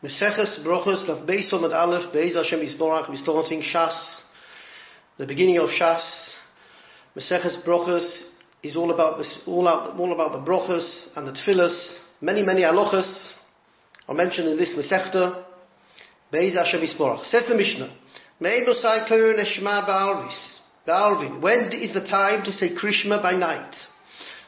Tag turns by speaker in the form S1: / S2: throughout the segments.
S1: Meseches Brachot Daf Beis Omid Aleph Beis Hashem Yisborach. We're starting Shas, the beginning of Shas. Meseches Brachot is all about the brachos and the tefillas. Many halachas are mentioned in this Masechta. Beis Hashem Yisborach. Says the Mishnah, Me'ebosai Koyer Neshma Ba'arvin. When is the time to say Krishma by night?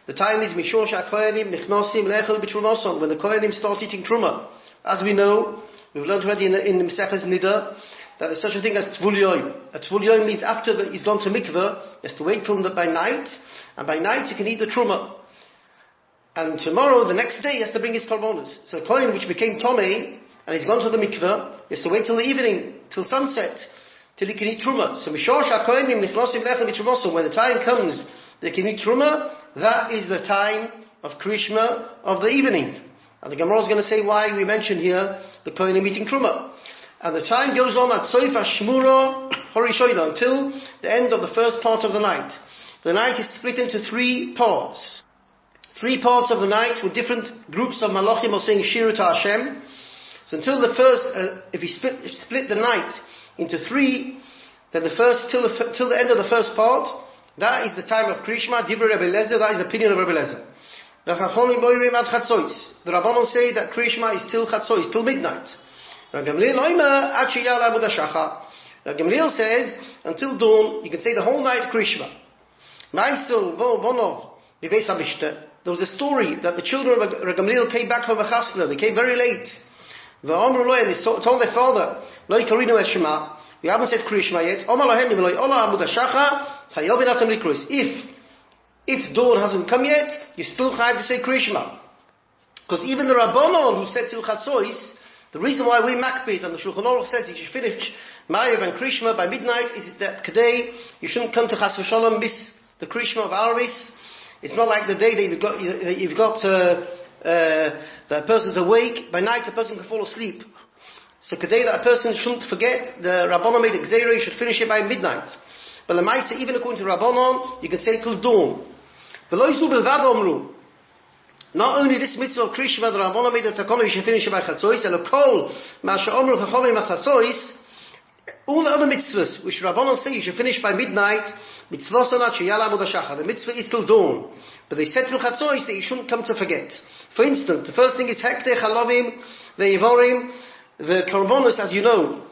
S1: The time is Mishosh HaKoyanim Nichnosim Lechel B'Trumoson, when the Koyanim start eating Truma. As we know, we've learned already in the Meseches Nida, that there's such a thing as Tvul Yoim. A Tvul Yoim means after he's gone to mikveh, he has to wait till by night, and by night you can eat the Truma. And tomorrow, the next day, he has to bring his korbanos. So the Kohen which became Tomei, and he's gone to the mikveh, he has to wait till the evening, till sunset, till he can eat Truma. So Mishosh HaKoyanim Nichnosim Lechel B'Trumoson, when the time comes they can eat Truma, that is the time of Krishma of the evening. And the Gemara is going to say why we mentioned here the Kohanim eating Truma. And the time goes on at Soif HaShmura Horishoyla, until the end of the first part of the night. The night is split into three parts. 3 parts of the night with different groups of Malachim are saying Shiru to Hashem. So until the first, if you split the night into 3, then the first, till the end of the first part, that is the time of Krishma, Divrei Rebbe Lezer, that is the opinion of Rebbe Lezer. The Rabbanon say that Krishma is till Chatzois, till midnight. Gamliel says, until dawn, you can say the whole night Krishma. There was a story that the children of Gamliel came back from a chasna. They came very late. And they told their father, we haven't said Krishma yet. If dawn hasn't come yet, you still have to say Krishma. Because even the Rabbanon who said Til Chatzois, the reason why we makbid and the Shulchan Aruch says you should finish Ma'ariv and Krishma by midnight is that today you shouldn't come to Chas v'Shalom miss the Krishma of Arvis. It's not like the day that the person's awake, by night a person can fall asleep. So today that a person shouldn't forget, the Rabbanon made a Gzeira, you should finish it by midnight. But Lamaisa, even according to Rabbanon, you can say till dawn. Not only this mitzvah of Krishma, the Rabbanon made a takana, you should finish it by Chatzois, and all the other mitzvahs which Rabbanon say you should finish by midnight, the mitzvah is till dawn. But they said till Chatzois that you shouldn't come to forget. For instance, the first thing is Hekte Chalavim, Ve'ivorim, the korbanos, as you know,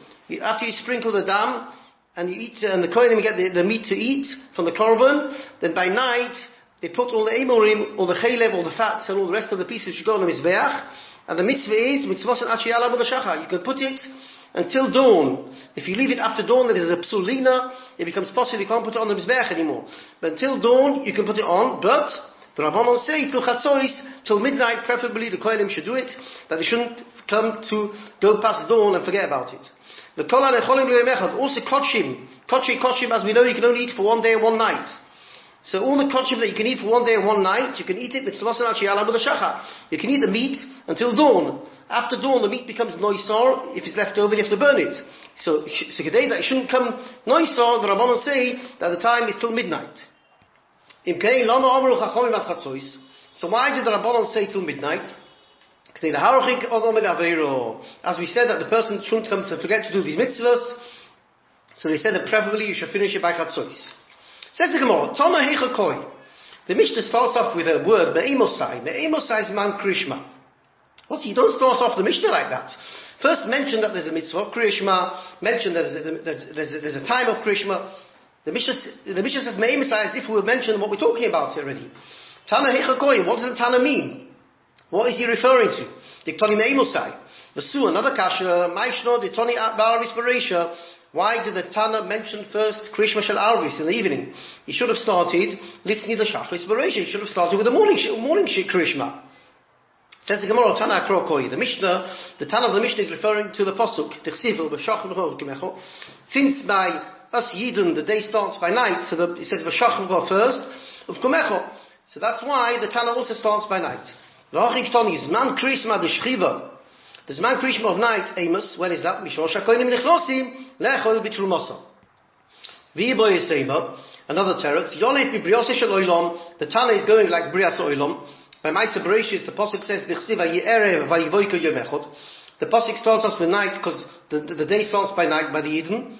S1: after you sprinkle the dam, and you eat, and the Kohanim get the meat to eat from the korban, then by night, they put all the emorim, all the chaylev, all the fats, and all the rest of the pieces which go on the mizbeach, and the mitzvah is, mitzvah achiyala b'dashacha. You can put it until dawn. If you leave it after dawn, then there's a psulina, it becomes possible, you can't put it on the mizbeach anymore. But until dawn, you can put it on, but the Rabbanon say, till chatzois, till midnight, preferably the Kohanim should do it, that they shouldn't come to go past dawn and forget about it. The kolan echolim le'emechad, also kochim, as we know, you can only eat for 1 day and 1 night. So all the kochim that you can eat for 1 day and 1 night, you can eat it with tzvasan achiyala b'dashacha. You can eat the meat until dawn. After dawn, the meat becomes noisor. If it's left over, you have to burn it. So today that it shouldn't come noisor, the Rabbanon say that the time is till midnight. So why did the Rabbanon say till midnight? As we said that the person shouldn't come to forget to do these mitzvahs, so they said that preferably you should finish it by Chatzois. Says the Gemara, Tana Heicha Koi. The Mishnah starts off with a word, Me'emosai. Me'emosai is man Krishma. You don't start off the Mishnah like that. First mention that there's a mitzvah of Krishma, mention that there's a time of Krishma. The Mishnah says Me'emosai as if we would mention what we're talking about already. Tana Heicha Koi, what does the Tana mean? What is he referring to? Diktoni Me'emosai. Vasu, another kasha, Maishno, Diktoni Ba'arvis Bereisha. Why did the Tana mention first Krishma Shel Arvis in the evening? He should have started listening to the Shachris Bereisha. He should have started with the morning Krishma. Says the Gemara, Tana Krokoi. The Tana of the Mishnah is referring to the Pasuk, since by us Yidden the day starts by night, so it says V'shachim first, of Kumecho. So that's why the Tana also starts by night. There's man Krishma de Shchiva. There's man Krishma of night, Amos. When is that? Mishosh HaKoyanim Nichnosim Lechol B'Trumasa. V'yiboy Yisema. Another teretz. Yolet B'Briose Shel Olam. The Tana is going like Brias Olam. By Ma'aser Bereshis, the Pasuk says, V'chsiva Ye'erev Vayivoyka Yom Echad. The pasuk starts off with night because the day starts by night by the Eden.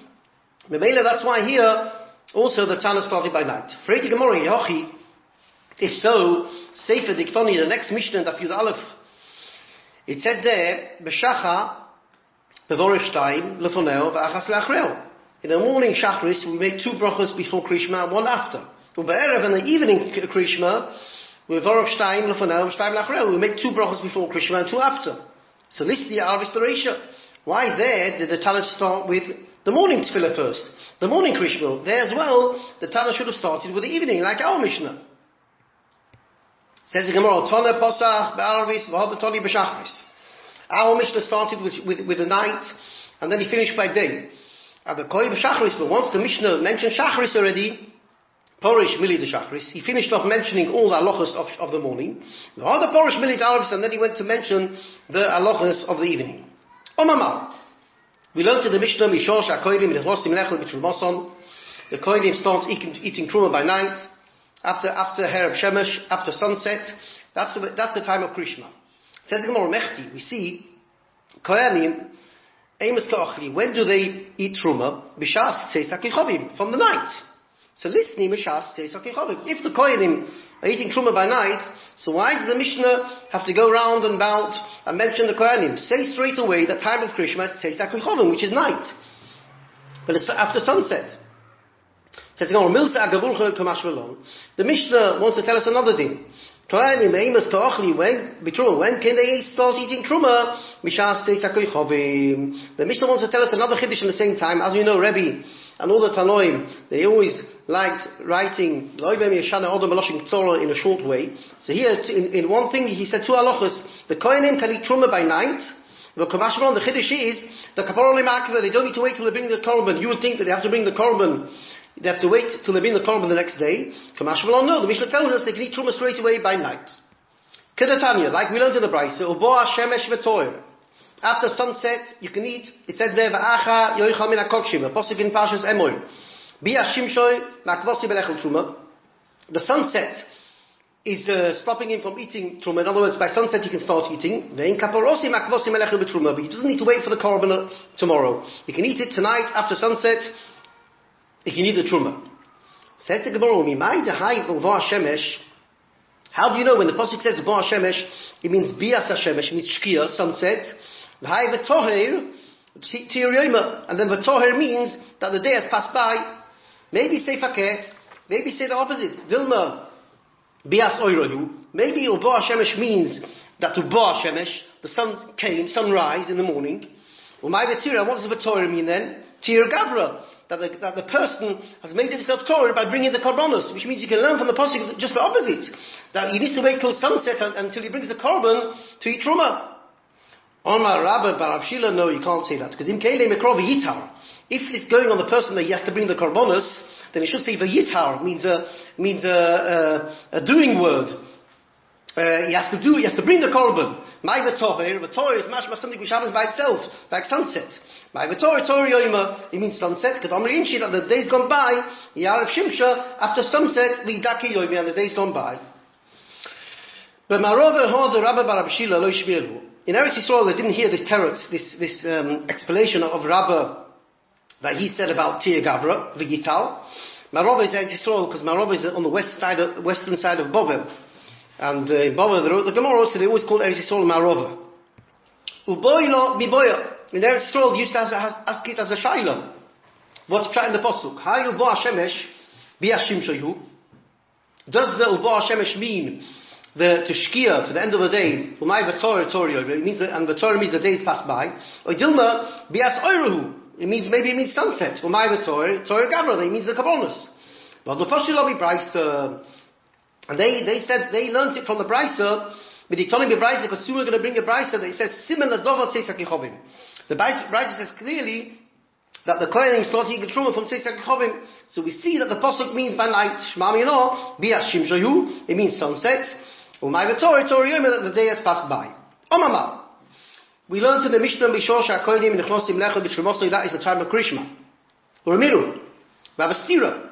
S1: Memela, that's why here also the Tana started by night. Freiti Gemara Yehochi. If so, Sefer Diktoni, the next Mishnah, Daf Yud Aleph, it says there, B'shacha, B'vorech Shtayim, Lefoneo, V'achas Le'achreo. In the morning Shachris, we make 2 brachos before Krishma and 1 after. U'be'erev, in the evening Krishma, with Vorech Shtayim, Lefoneo, V'shtayim Le'achreo, we make 2 brachos before Krishma and 2 after. So this is the Arvis Teresha. Why there did the Talmud start with the morning Tefillah first? The morning Krishma. There as well, the Talmud should have started with the evening, like our Mishnah. Says the Gemara, Tana Posach Be'arvis V'hod Tani B'Shachris. Our Mishnah started with the night, and then he finished by day. At the Koi B'Shachris, but once the Mishnah mentioned Shachris already, Porish Mili the Shachris, he finished off mentioning all the halachas of the morning. The other Porish Mili the Arvis, and then he went to mention the halachas of the evening. Omamar. We learned in the Mishnah, Mishosh HaKoilim Nechlosim Lechel B'Trumoson. The Koilim start eating Truma by night. After Hereb Shemesh, after sunset, that's the time of Krishma. Says the Gemara Mechti, we see Kohanim, Amos Ka'achli, when do they eat Truma? B'shas Tzeis HaKichovim, from the night. So listening, B'shas Tzeis HaKichovim. If the Kohanim are eating Truma by night, so why does the Mishnah have to go round and about and mention the Kohanim? Say straight away that time of Krishma is Tzeis HaKichovim, which is night. But it's after sunset. The Mishnah wants to tell us another thing. When can they start eating truma? The Mishnah wants to tell us another chiddush in the same time. As you know, Rebbe and all the Tanoim, they always liked writing in a short way. So here, in one thing, he said 2 halachas. The Kohanim can eat truma by night. The chiddush is the kapara they don't need to wait till they bring the korban. You would think that they have to bring the korban. They have to wait till they bring the korban the next day. No, the Mishnah tells us they can eat truma straight away by night. Kedatanya, like we learned in the Brachot, Uboa Shemesh V'Toyer. After sunset, you can eat. It says there, V'acha Yoichal Min HaKodshim, a pasuk in Parshas Emoy. Bia Shimshoi Makvosi Belechel Truma. The sunset is stopping him from eating truma. In other words, by sunset he can start eating. Ve'in Kaporosi Makvosi Belechel B'Truma. But he doesn't need to wait for the korban tomorrow. He can eat it tonight after sunset. If you need the truma. Says the Gemara, how do you know when the pasuk says Bo Shemesh, it means Bias Shemesh, it means Shkia, sunset. And then V'toher means that the day has passed by. Maybe say Faket, maybe say the opposite. Dilma Bias Oirohu. Maybe Bo Shemesh means that to Bo Shemesh, the sun came, sunrise in the morning. What does V'toher mean then? Tir Gavra. That the person has made himself Torah by bringing the korbanos, which means you can learn from the pasuk just the opposite. That he needs to wait till sunset until he brings the korban to eat truma. Omar Rabba Bar Avshila, no, you can't say that. Because in Keile Mekrov Yitar, if it's going on the person that he has to bring the korbanos, then he should say Vayitar, means a doing word. He has to bring the korban. My v'toher is mashma something which happens by itself, like sunset. My v'toher yoima, it means sunset. Kadamri inchi, that the days gone by. Yarif shimsha, after sunset, v'idaki yoimi, and the days gone by. But Marova heard the Rabba Bar Abishila lo yishmiru. In Eretz Yisrael, they didn't hear this explanation of Rabba that he said about Tir Gavra v'yital. Marova is Eretz Yisrael because Marova is on the western side of Bovel. And in Bava, they wrote the Gemara, so they always call Eretz Yisrael Marova. Uboylo miboya. In Eretz Yisrael, they used to ask it as a shayla. What's prat in the pasuk? Hayu bo Hashemesh biashim shayu. Does the Ubo Hashemesh mean to shkia, to the end of the day? Umay v'torah torah. It means and v'torah means the days pass by. Or dilma bias oiruhu. Maybe it means sunset. Umay v'torah torah gavra. It means the kabbonos. But the pasuk lo bi and they said, they learned it from the Brisa, but they told him the Brisa, because soon we're going to bring a Brisa that says, Simen Adova Tzeis HaKichovim. The Brisa says clearly that the Kohanim started eating truma from Tzeis HaKichovim. So we see that the Pasuk means by night, Shema Mino, Bias Shimshayu, it means sunset, Umay V'Torah, Torah Yom, that the day has passed by. Omama. We learned in the Mishnah, Bishosh HaKohanim, Nechnosim Lechel, B'Trumoso, that is the time of Krishma. Uramiru. We have a stira.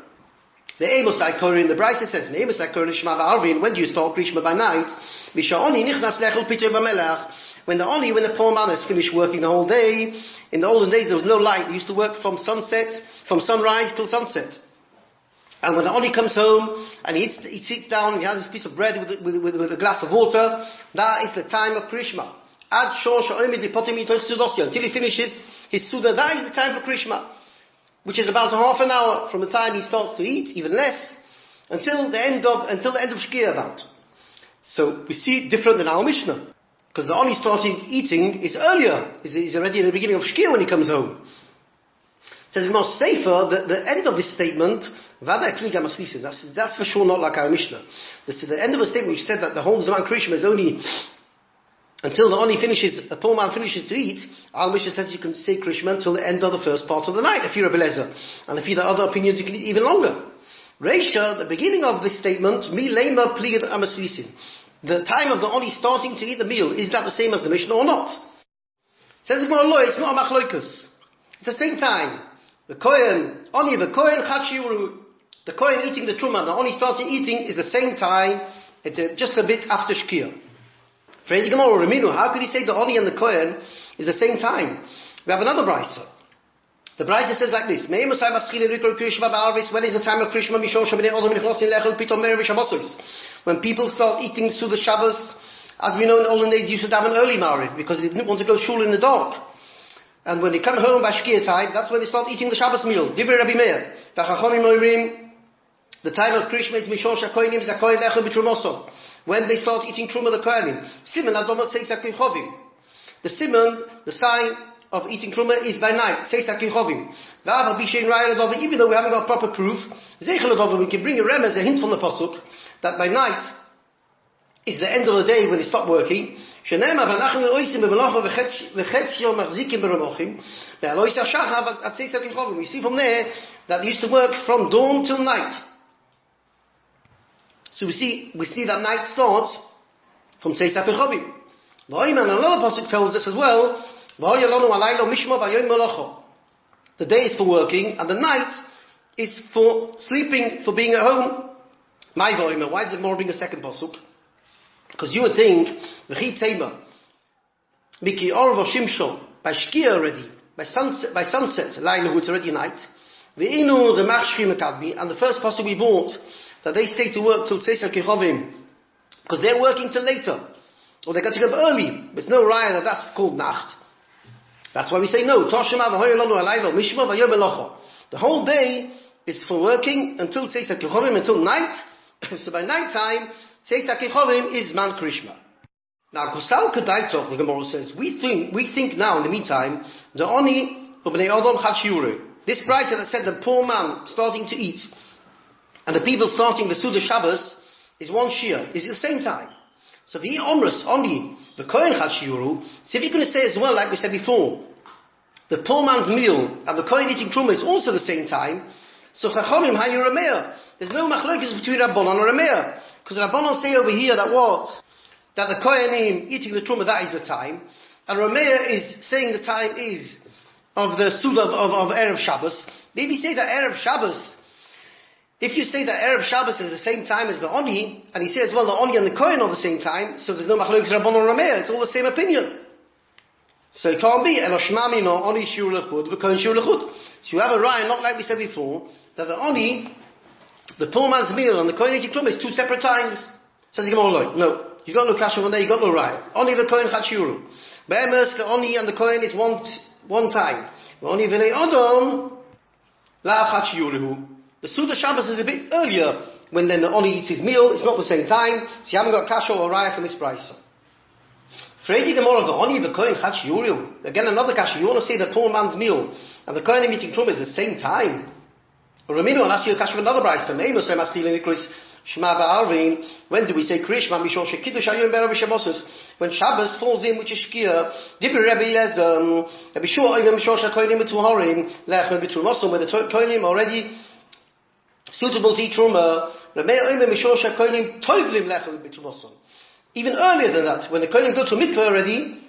S1: The Amosai Kori in the Brachot says, Amosai Kori Shema Ba'arvin, when do you start Krishma by night? Misha'oni nichnas lechel pitei b'melech. When the poor man has finished working the whole day. In the olden days there was no light. They used to work from sunrise till sunset. And when the Oni comes home and he sits down and he has this piece of bread with a glass of water, that is the time of Krishma. Until he finishes his Suda, that is the time for Krishma. Which is about half an hour from the time he starts to eat, even less, until the end of Shkia about. So we see it different than our Mishnah. Because the Oni starting eating is earlier. He's already in the beginning of Shkia when he comes home. It says more safer, the end of this statement, that's for sure not like our Mishnah. The end of the statement which said that the whole Zaman Krishma is only until the Oni finishes, a poor man finishes to eat. Our Mishnah says you can say Krishma until the end of the first part of the night, if you're a Belezer. And if you have other opinions, you can eat even longer. Reisha, the beginning of this statement, mi lema pligid amaslisin. The time of the Oni starting to eat the meal, is that the same as the Mishnah or not? Says it's not a machloikus. It's the same time. The Kohen, Oni, the Kohen Chachiuru, the Kohen eating the Truma, the Oni starting eating is the same time, it's just a bit after Shkia. Fredi Gemara, Raminu, how could he say the Oni and the Kohen is the same time? We have another Brisa. The Brisa says like this, when is the time of Krishma? When people start eating Suda Shabbos, as we know in the olden days, you used to have an early Ma'ariv, because they didn't want to go shul in the dark. And when they come home by Shkia time, that's when they start eating the Shabbos meal. Divrei Rabbi Meir. The time of Krishma is Mishon Shakoinim Zakoin Lechel B'Trumoso. When they start eating Truma the Kohanim. Simon Adomot Seis HaKichovim. The Simon, the sign of eating Truma is by night. Seis HaKichovim. Even though we haven't got proper proof, we can bring a remez, a hint from the Pasuk, that by night is the end of the day when they stop working. We see from there that they used to work from dawn till night. So we see that night starts from Seis HaPechovim. Another pasuk tells us as well, the day is for working and the night is for sleeping, for being at home. Why does it more bring a second pasuk? Because you would think, by Shkia already, by sunset, it's already night. And the first pasuk we bought, that they stay to work till Seis HaKichovim, because they're working till later, or they're getting up early. There's no raya that's called Nacht. That's why we say no. The whole day is for working until Seis HaKichovim, until night. So by night time, Seis HaKichovim is Man Krishma. Now, Kusal Kedaitov, the Gemara says, we think now in the meantime, the Oni Ubnei Adam Chachiure. This price that said the poor man starting to eat, and the people starting the Suda Shabbos is one Shia, is at the same time. So the Omrus, Oni, the Kohen Chachiuru, so if you're going to say as well, like we said before, the poor man's meal and the Kohen eating Truma is also the same time, so Chachomim Hayu Rameir. There's no machlokes between Rabbanon and Rameir. Because Rabbanon say over here that what? That the Kohenim eating the Truma, that is the time. And Rameir is saying the time is of the Suda of Erev Shabbos. Maybe say that Erev Shabbos, if you say that Erev Shabbos is the same time as the Oni, and he says, well, the Oni and the Kohen are the same time, so there's no machlokes Rabbanon and Rameir, it's all the same opinion. So it can't be Eloshmami no Oni Shur Lechud, the Kohen Shur Lechud. So you have a raya, not like we said before, that the Oni, the poor man's meal and the Kohen eating Truma is two separate times. So the Gemara like, no, you got no kasha one day, you got no raya. Oni the Kohen Chachuru. Be'emes the Oni and the Kohen is one time. Oni v'nei Adam la Chachuru. The Suda Shabbos is a bit earlier when then the Oni eats his meal. It's not the same time, so you haven't got kasha or raya from this price. Fredi Gemara the Oni the Kohen Chachuru. Again another kasha. You want to say the poor man's meal and the Kohen eating Truma is the same time. Raminu, I'll ask you a question of another brayso. When do we say Krishma? When Shabbos falls in, which is Shkia. Where the Kohanim already suitable to eat Truma. Even earlier than that, when the Kohanim go to mikveh already,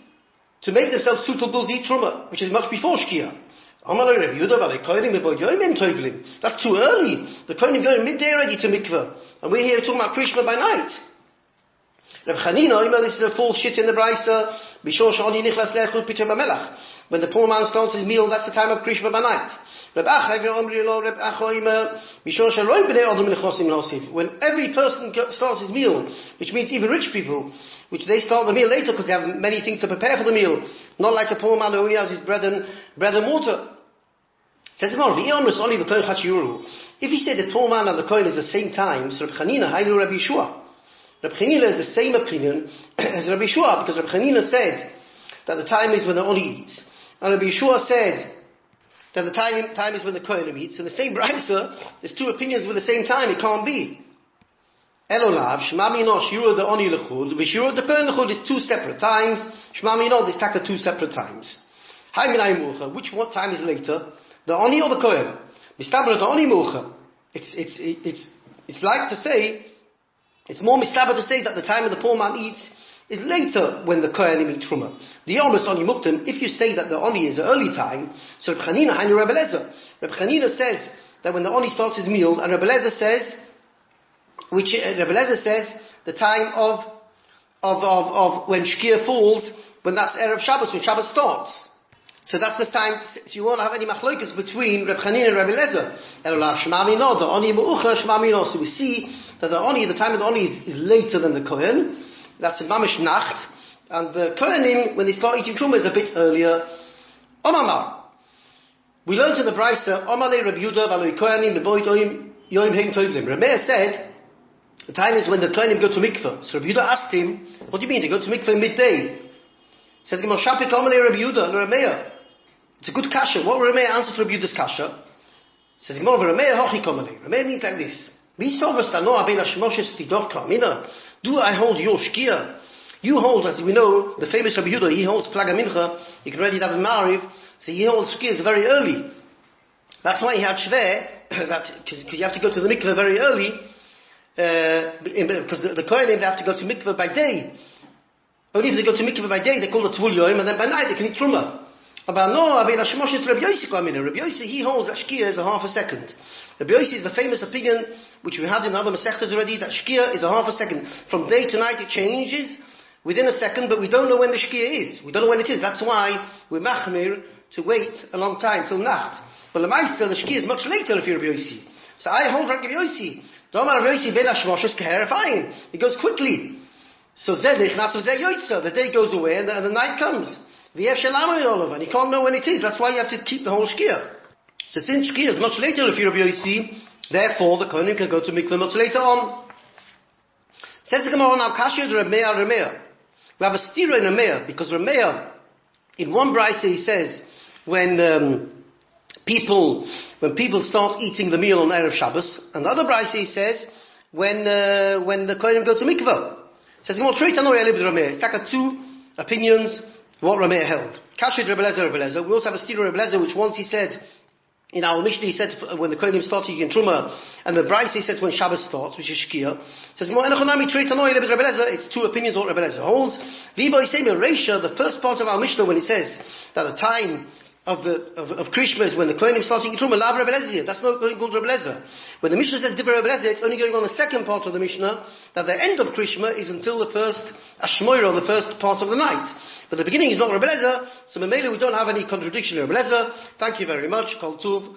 S1: to make themselves suitable to eat Truma, which is much before Shkia. That's too early. The Kohanim going midday already to mikveh. And we're here talking about Krishma by night. Reb Chanina, this is a false shit in the Brisa. When the poor man starts his meal, that's the time of Krishma by night. When every person starts his meal, which means even rich people, which they start the meal later because they have many things to prepare for the meal, not like a poor man who only has his bread and water. Says if he said the poor man and the Kohen is the same time, so Reb Chanina, Haylu Rabbi Yeshua. Reb Chanina is the same opinion as Rabbi Yeshua, because Reb Chanina said that the time is when the Oni eats. And Rabbi Yeshua said that the time is when the Kohen eats. In the same brayso, there's two opinions with the same time. It can't be. Elolav, Shema Mino, Shira the Oni Lechud, Vishira the Kohen Lechud is two separate times. Shema Mino, this taka two separate times. Which one time is later? The Oni or the Kohen? Mistabra the Oni Mucha. It's like to say, it's more mistabra to say that the time of the poor man eats is later when the Kohanim eat Truma. The Yomus Oni Muktim, if you say that the Oni is the early time, so Reb Chanina Hainu Reb Eliezer. Reb Chanina says that when the Oni starts his meal, and Reb Eliezer says, the time of when Shkia falls, when that's Erev Shabbos, when Shabbos starts. So that's the time, so you won't have any machlokas between Reb Chanina and Reb Eliezer. Elolav Shema Mino, the Oni Mu'ucha Shema Mino. So we see that the time of the Oni is later than the Kohen. That's in Mamish Nacht. And the Kohanim, when they start eating Truma, is a bit earlier. Omamar. We learned in the Brisa, Omale Reb Yehuda, Valoi Kohanim, Neboit Yoim Heim Tovlim. Remeir said, the time is when the Kohanim go to mikveh. So Reb Yehuda asked him, what do you mean, they go to mikveh midday? He says, Shapik Omale Reb Yehuda, Remeir. It's a good kasha. What Remeir answers to Reb Yehuda's kasha? He says, Remeir Hochi Komale. Remeir means like this. Do I hold your shkia? You hold, as we know, the famous Rabbi Yehuda, he holds Plaga Mincha, you can already have a Ma'ariv, so he holds shkias very early. That's why he had Shver, because you have to go to the mikveh very early, because the Kohanim, they have to go to mikveh by day. Only if they go to mikveh by day, they call it Tvul Yoim, and then by night they can eat Truma. But no, Rabbi Yossi, he holds that shkia is a half a second. Rabbi Yossi is the famous opinion, which we had in other Masechtas already, that shkia is a half a second. From day to night it changes within a second, but we don't know when the shkia is. We don't know when it is. That's why we're machmir to wait a long time till Nacht. But the Maisa, the shkia is much later if you're Rabbi Yossi. So I hold Rabbi Yossi. Fine. It goes quickly. So the day goes away and the night comes. And you can't know when it is. That's why you have to keep the whole shkia. So since shkia is much later if you're Rabbi Yossi, therefore the Kohanim can go to mikveh much later on. Says the Gemara now, Kashya Remeir. We have a stira in Remeir, because Remeir, in one brayso he says, when people start eating the meal on Erev Shabbos, and the other brayso he says, when the Kohanim go to mikveh. Says the Gemara, it's like two opinions what Remeir held. Kashya Reb Eliezer. We also have a stira Reb Eliezer, which once he said, in our Mishnah he said when the Kohanim start eating Truma, and the Brayso he says when Shabbos starts, which is Shkia. Says it's two opinions what Reb Eliezer holds. The first part of our Mishnah when it says that the time of Krishma is when the Kohanim start eating Truma, Lav Reb Eliezer. That's not going called Reb Eliezer. When the Mishnah says Divrei Reb Eliezer, it's only going on the second part of the Mishnah, that the end of Krishma is until the first Ashmoira, the first part of the night. But the beginning is not Reb Eliezer, so Memele we don't have any contradiction in Reb Eliezer. Thank you very much. Kol Tuv.